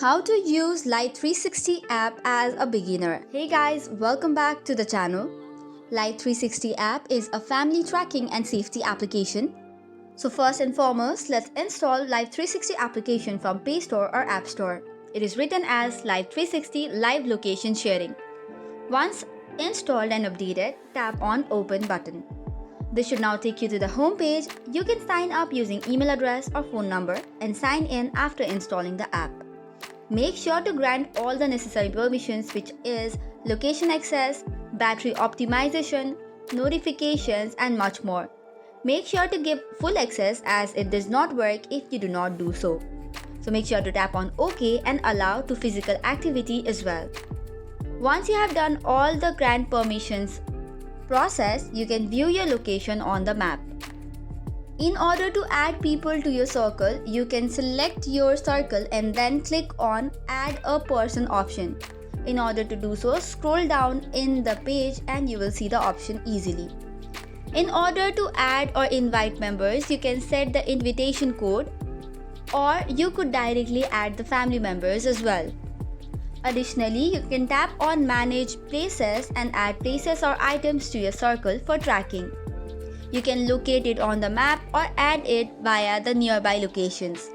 How to use Life360 app as a beginner. Hey guys, welcome back to the channel. Life360 app is a family tracking and safety application. So first and foremost, let's install Life360 application from Play Store or App Store. It is written as Life360 Live Location Sharing. Once installed and updated, tap on Open button. This should now take you to the home page. You can sign up using email address or phone number and sign in after installing the app. Make sure to grant all the necessary permissions, which is location access, battery optimization, notifications, and much more. Make sure to give full access as it does not work if you do not do so. So make sure to tap on OK and allow to physical activity as well. Once you have done all the grant permissions process, you can view your location on the map. In order to add people to your circle, you can select your circle and then click on Add a Person option. In order to do so, scroll down in the page and you will see the option easily. In order to add or invite members, you can set the invitation code, or you could directly add the family members as well. Additionally, you can tap on Manage Places and add places or items to your circle for tracking. You can locate it on the map or add it via the nearby locations.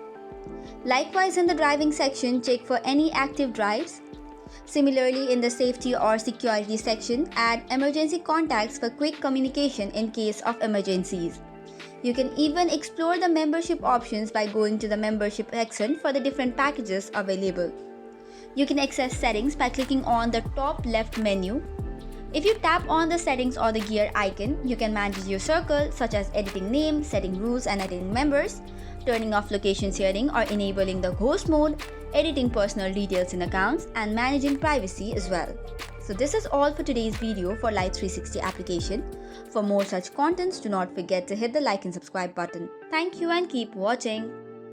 Likewise, in the driving section, check for any active drives. Similarly, in the safety or security section, add emergency contacts for quick communication in case of emergencies. You can even explore the membership options by going to the membership section for the different packages available. You can access settings by clicking on the top left menu. If you tap on the settings or the gear icon, you can manage your circle, such as editing name, setting rules and editing members, turning off location sharing or enabling the host mode, editing personal details in accounts, and managing privacy as well. So this is all for today's video for Life360 application. For more such contents, do not forget to hit the like and subscribe button. Thank you and keep watching.